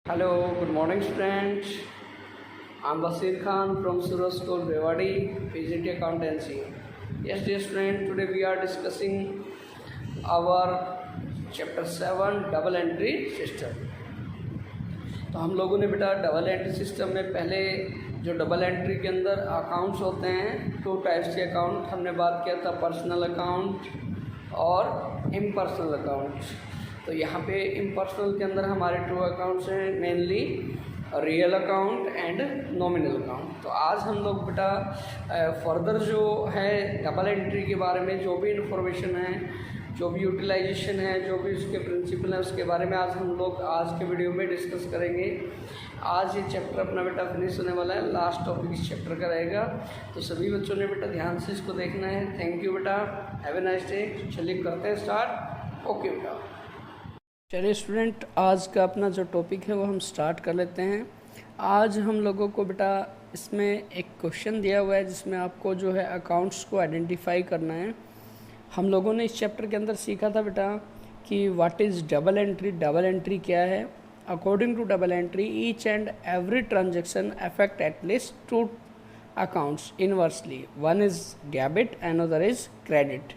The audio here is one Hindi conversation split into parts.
Hello, good morning, students. I'm Basir Khan from Suraj School, Rewadi, PGT Accountancy. Yes, dear student, today we are discussing our chapter 7 double entry system. तो हम लोगों ने बेटा डबल एंट्री सिस्टम में पहले जो डबल एंट्री के अंदर अकाउंट्स होते हैं, टू टाइप्स के अकाउंट हमने बात किया था, पर्सनल अकाउंट और इम्पर्सनल अकाउंट। तो यहाँ पे इम्पर्सनल के अंदर हमारे टू अकाउंट्स हैं, mainly real account and nominal account. तो आज हम लोग बेटा फर्दर जो है डबल एंट्री के बारे में जो भी इंफॉर्मेशन है, जो भी यूटिलाइजेशन है, जो भी उसके प्रिंसिपल है, उसके बारे में आज हम लोग आज के वीडियो में डिस्कस करेंगे। आज ये चैप्टर अपना बेटा फिनिश होने वाला है, लास्ट टॉपिक इस चैप्टर का रहेगा। तो सभी बच्चों ने बेटा ध्यान से इसको देखना है। थैंक यू बेटा, हैव ए नाइस डे। चलिए करते हैं स्टार्ट। ओके बेटा, चलिए स्टूडेंट, आज का अपना जो टॉपिक है वो हम स्टार्ट कर लेते हैं। आज हम लोगों को बेटा इसमें एक क्वेश्चन दिया हुआ है जिसमें आपको जो है अकाउंट्स को आइडेंटिफाई करना है। हम लोगों ने इस चैप्टर के अंदर सीखा था बेटा कि what is double entry. Double entry क्या है? According to double entry each and every transaction affect at least two accounts inversely, one is debit and other is credit.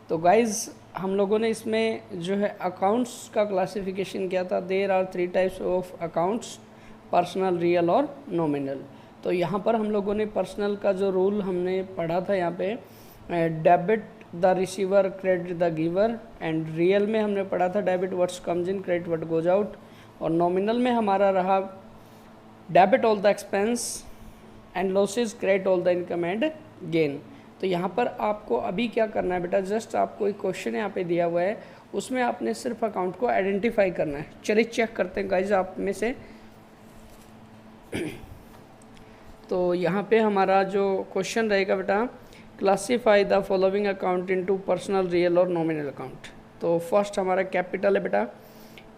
तो गाइज हम लोगों ने इसमें जो है अकाउंट्स का क्लासिफिकेशन किया था। There are 3 types of accounts, personal, real और नॉमिनल। तो यहाँ पर हम लोगों ने पर्सनल का जो रूल हमने पढ़ा था, यहाँ पे debit the receiver, credit the giver. And real में हमने पढ़ा था debit what's comes in, credit what goes out. और नॉमिनल में हमारा रहा debit all the expense and losses, credit all the income and gain. तो यहाँ पर आपको अभी क्या करना है बेटा, जस्ट आपको एक क्वेश्चन यहाँ पे दिया हुआ है, उसमें आपने सिर्फ अकाउंट को आइडेंटिफाई करना है। चलिए चेक करते हैं गाइज आप में से। तो यहाँ पे हमारा जो क्वेश्चन रहेगा बेटा, classify the following account into personal, real और नॉमिनल अकाउंट। तो फर्स्ट हमारा कैपिटल है बेटा।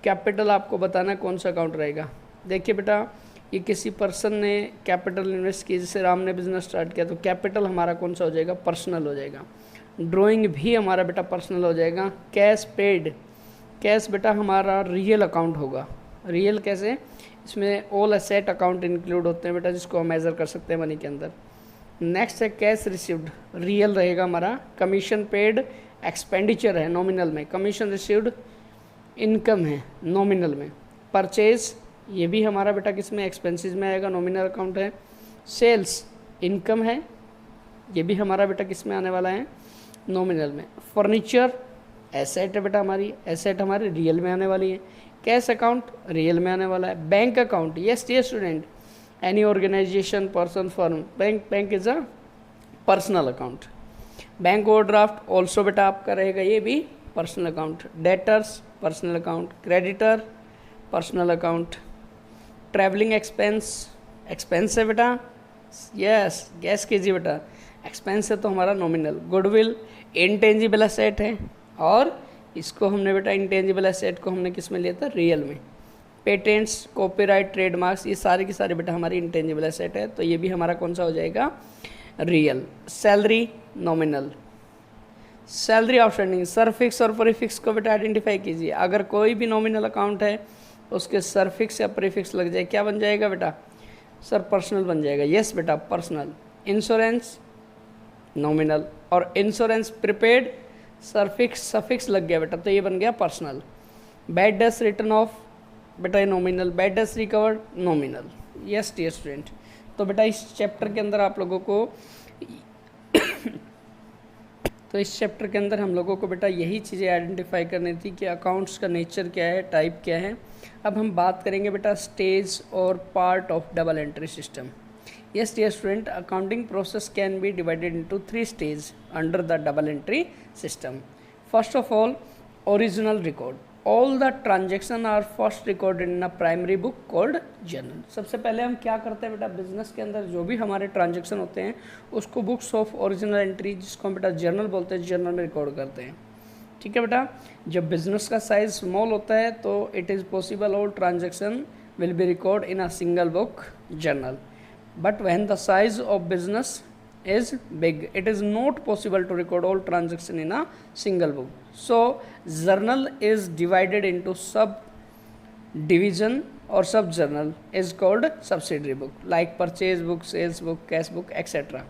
कैपिटल आपको बताना है कौन सा अकाउंट रहेगा। देखिए बेटा, ये किसी पर्सन ने कैपिटल इन्वेस्ट की, जैसे राम ने बिजनेस स्टार्ट किया, तो कैपिटल हमारा कौन सा हो जाएगा? पर्सनल हो जाएगा। ड्राइंग भी हमारा बेटा पर्सनल हो जाएगा। कैश पेड, कैश बेटा हमारा रियल अकाउंट होगा। रियल कैसे? इसमें ऑल एसेट अकाउंट इंक्लूड होते हैं बेटा, जिसको हम मेज़र कर सकते हैं मनी के अंदर। नेक्स्ट है कैश रिसीव्ड, रियल रहेगा हमारा। कमीशन पेड एक्सपेंडिचर है नॉमिनल में। कमीशन रिसीव्ड इनकम है नॉमिनल में। परचेज ये भी हमारा बेटा किस में? एक्सपेंसेस में आएगा, नॉमिनल अकाउंट है। सेल्स इनकम है, ये भी हमारा बेटा किस में आने वाला है? नॉमिनल में। फर्नीचर एसेट है बेटा, हमारी एसेट हमारी रियल में आने वाली है। कैश अकाउंट रियल में आने वाला है। Bank account, yes dear student, any organisation, person, firm, bank is a personal account. Bank overdraft also बेटा आपका रहेगा, ये भी personal account. Debtors personal account. Creditor personal account. Travelling expense, expense है बेटा, यस गैस कीजिए बेटा, एक्सपेंस है तो हमारा नॉमिनल। गुडविल इनटेंजिबल एसेट है, और इसको हमने बेटा इनटेंजिबल एसेट को हमने किस में लिया था? रियल में। पेटेंट्स, कॉपीराइट, ट्रेडमार्क्स, ये सारे के सारे बेटा हमारी इंटेंजिबल एसेट है, तो ये भी हमारा कौन सा हो जाएगा? Real. Salary nominal. Salary outstanding, suffix और प्रीफिक्स को बेटा आइडेंटिफाई कीजिए। अगर कोई भी नॉमिनल अकाउंट है उसके सरफिक्स या प्रीफिक्स लग जाए, क्या बन जाएगा बेटा? सर पर्सनल बन जाएगा। यस बेटा पर्सनल। इंश्योरेंस नॉमिनल, और इंश्योरेंस प्रीपेड सरफिक्स सफिक्स लग गया बेटा, तो ये बन गया personal. Bad debts return of बेटा ये nominal. Bad debts recovered nominal. Yes dear student, तो बेटा इस चैप्टर के अंदर आप लोगों को तो इस चैप्टर के अंदर हम लोगों को बेटा यही चीज़ें आइडेंटिफाई करनी थी कि अकाउंट्स का नेचर क्या है, टाइप क्या है। अब हम बात करेंगे बेटा स्टेज और part of double entry system. Yes dear student, accounting process can be divided into 3 stage under the double entry system. First of all, original record. All the transaction are first recorded in a primary book called journal. सबसे पहले हम क्या करते हैं बेटा, बिजनेस के अंदर जो भी हमारे ट्रांजेक्शन होते हैं उसको बुक्स ऑफ ओरिजिनल एंट्री, जिसको हम बेटा जर्नल बोलते हैं, जर्नल में रिकॉर्ड करते हैं। ठीक है बेटा, जब बिजनेस का साइज स्मॉल होता है तो it is possible all transaction will be record in a single book journal, but when the size of business is big, it is not possible to record all transaction in a single book. So journal is divided into sub division or sub-journal is called subsidiary book, like purchase book, sales book, cash book, etc.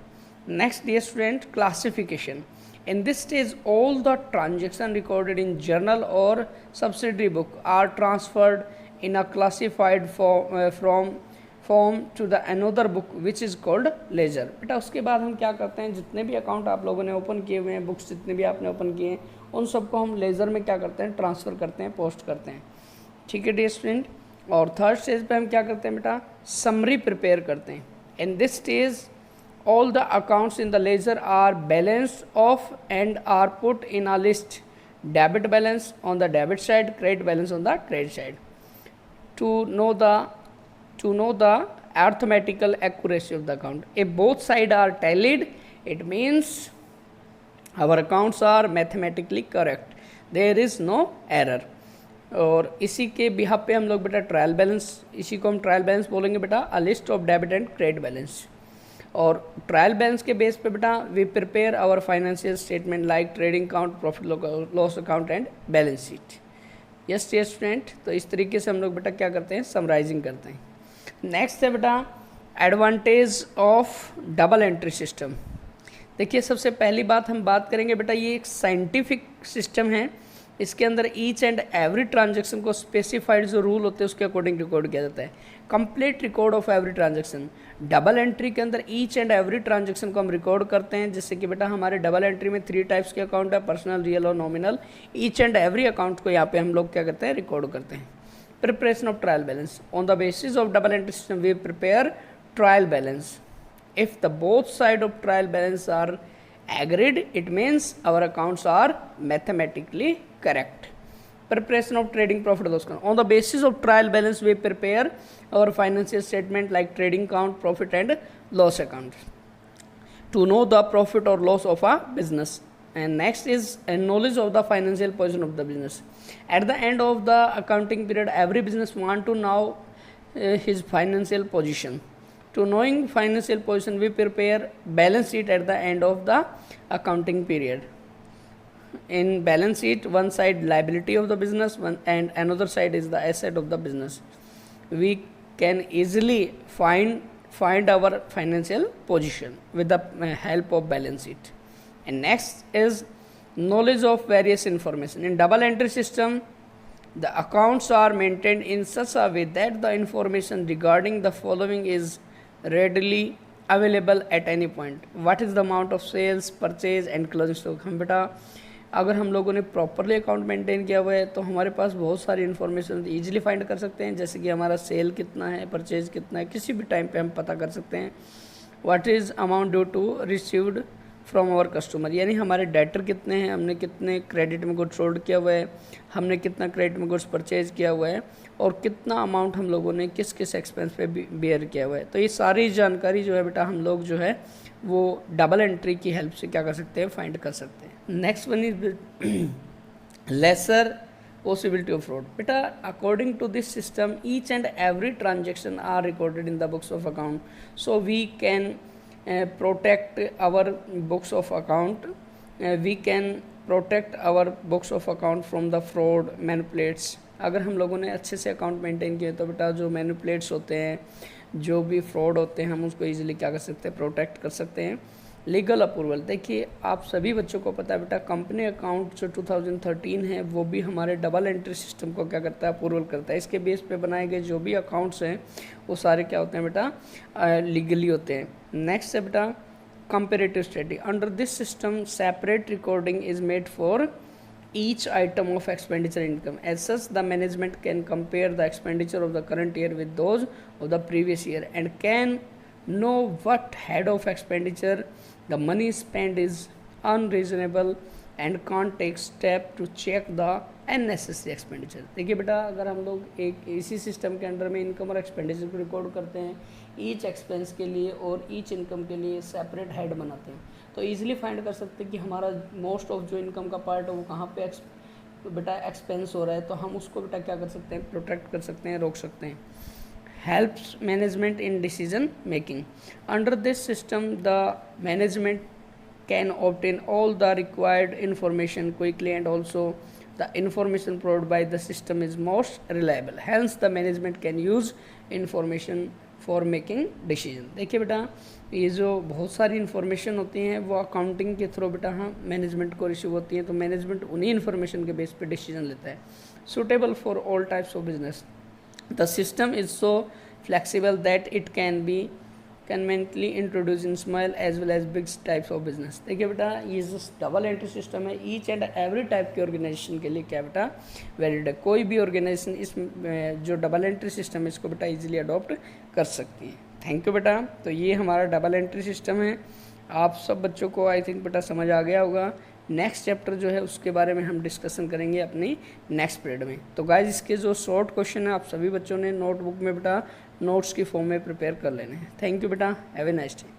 Next, dear student, classification. In this stage, all the transactions recorded in journal or subsidiary book are transferred in a classified form to the another book which is called ledger. बेटा उसके बाद हम क्या करते हैं, जितने भी अकाउंट आप लोगों ने ओपन किए हुए हैं, बुक्स जितने भी आपने ओपन किए हैं, उन सबको हम लेजर में क्या करते हैं, ट्रांसफ़र करते हैं, पोस्ट करते हैं. ठीक है डियर स्टूडेंट. और थर्ड स्टेज पे हम क्या करते हैं बेटा, समरी प्रिपेयर करते हैं. In this stage all the accounts in the ledger are balanced off and are put in a list. Debit balance on the debit side, credit balance on the credit side. To know the arithmetical accuracy of the account. If both sides are tallied, it means our accounts are mathematically correct. There is no error. और इसी के बिहाफ पे हम लोग बेटा ट्रायल बैलेंस, इसी को हम ट्रायल बैलेंस बोलेंगे बेटा, a list of debit and credit balance. और ट्रायल बैलेंस के बेस पे बेटा we prepare our financial statement like trading account, profit loss account and balance sheet. Yes dear student. तो इस तरीके से हम लोग बेटा क्या करते हैं, समराइजिंग करते हैं. नेक्स्ट है बेटा advantage of double entry system. देखिए सबसे पहली बात हम बात करेंगे बेटा, ये एक साइंटिफिक सिस्टम है. इसके अंदर ईच एंड एवरी ट्रांजैक्शन को स्पेसिफाइड जो रूल होते हैं उसके अकॉर्डिंग रिकॉर्ड किया जाता है. Complete record of every transaction. Double entry के अंदर ईच एंड एवरी ट्रांजैक्शन को हम रिकॉर्ड करते हैं. जैसे कि बेटा हमारे डबल एंट्री में 3 टाइप्स के अकाउंट है, पर्सनल, रियल और nominal. Each and every account को यहाँ पे हम लोग क्या करते हैं, रिकॉर्ड करते हैं. Preparation of trial balance. On the basis of double entry system we prepare trial balance. If the both side of trial balance are agreed, it means our accounts are mathematically correct. Preparation of trading profit loss account. On the basis of trial balance we prepare our financial statement like trading account, profit and loss account to know the profit or loss of a business. And next is a knowledge of the financial position of the business. At the end of the accounting period, every business want to know his financial position. To knowing financial position, we prepare balance sheet at the end of the accounting period. In balance sheet, one side liability of the business, and another side is the asset of the business. We can easily find our financial position with the help of balance sheet. And next is knowledge of various information. In double entry system, the accounts are maintained in such a way that the information regarding the following is readily available at any point. What is the amount of sales, purchase and closing stock. हम बेटा अगर हम लोगों ने प्रॉपरली अकाउंट मेंटेन किया हुआ है तो हमारे पास बहुत सारी इन्फॉर्मेशन ईजिली फाइंड कर सकते हैं. जैसे कि हमारा सेल कितना है, परचेज कितना है, किसी भी टाइम पे हम पता कर सकते हैं. What is amount due to received from our customer, यानी हमारे डेटर कितने हैं, हमने कितने क्रेडिट में गुड्स होल्ड किया हुआ है, हमने कितना क्रेडिट में गुड्स परचेज किया हुआ है और कितना अमाउंट हम लोगों ने किस किस एक्सपेंस पे बेयर किया हुआ है. तो ये सारी जानकारी जो है बेटा हम लोग जो है वो डबल एंट्री की हेल्प से क्या कर सकते हैं, फाइंड कर सकते हैं. Next one is lesser possibility of fraud. बेटा according to this system each and every transaction are recorded in the books of account, so we can protect our books of account. We can protect our books of account from the fraud, manipulates. अगर हम लोगों ने अच्छे से अकाउंट मेंटेन किए तो बेटा जो मैनिपुलेट्स होते हैं, जो भी फ्रॉड होते हैं, हम उसको इजीली क्या कर सकते हैं, प्रोटेक्ट कर सकते हैं. Legal approval. देखिए आप सभी बच्चों को पता है बेटा कंपनी अकाउंट जो 2013 है वो भी हमारे डबल एंट्री सिस्टम को क्या करता है, अप्रूवल करता है. इसके बेस पे बनाए गए जो भी अकाउंट्स हैं वो सारे क्या होते हैं बेटा, लीगली होते हैं. नेक्स्ट है बेटा comparative study. Under this system separate recording is made for each item of expenditure income. As such, the management can compare the expenditure of the current year with those of the previous year and can know what head of expenditure the money spent is unreasonable and can't take step to check the unnecessary expenditure. देखिए बेटा अगर हम लोग एक इसी सिस्टम के अंडर में इनकम और एक्सपेंडिचर को रिकॉर्ड करते हैं, ईच एक्सपेंस के लिए और ईच इनकम के लिए सेपरेट हेड बनाते हैं, तो ईजिली फाइंड कर सकते हैं कि हमारा मोस्ट ऑफ जो इनकम का पार्ट है वो कहाँ पे बेटा एक्सपेंस हो रहा है, तो हम उसको बेटा क्या कर सकते हैं, प्रोटेक्ट कर सकते हैं, रोक सकते हैं. helps management in decision making. Under this system, the management can obtain all the required information quickly and also the information provided by the system is most reliable, hence the management can use information for making decision। देखिए बेटा, ये जो बहुत सारी इन्फॉर्मेशन होती हैं वो अकाउंटिंग के थ्रू बेटा हाँ मैनेजमेंट को रिसीव होती हैं, तो मैनेजमेंट उन्हीं इन्फॉर्मेशन के बेस पे डिसीजन लेता है। Suitable for all types of business, the system is so flexible that it can be conveniently introduced in small as well as big types of business। देखिए बेटा, ये जो डबल एंट्री सिस्टम है ईच एंड एवरी टाइप के ऑर्गेनाइजेशन के लिए क्या बेटा वैलिड है। कोई भी ऑर्गेनाइजेशन इस जो डबल एंट्री सिस्टम है इसको बेटा इजीली अडॉप्ट कर सकती है। थैंक यू बेटा। तो ये हमारा डबल एंट्री सिस्टम है, आप सब बच्चों को आई थिंक बेटा समझ आ गया होगा। नेक्स्ट चैप्टर जो है उसके बारे में हम डिस्कशन करेंगे अपनी नेक्स्ट पीरियड में। तो गाइज इसके जो शॉर्ट क्वेश्चन है आप सभी बच्चों ने नोटबुक में बेटा नोट्स की फॉर्म में प्रिपेयर कर लेने हैं। थैंक यू बेटा, हैव ए नाइस डे।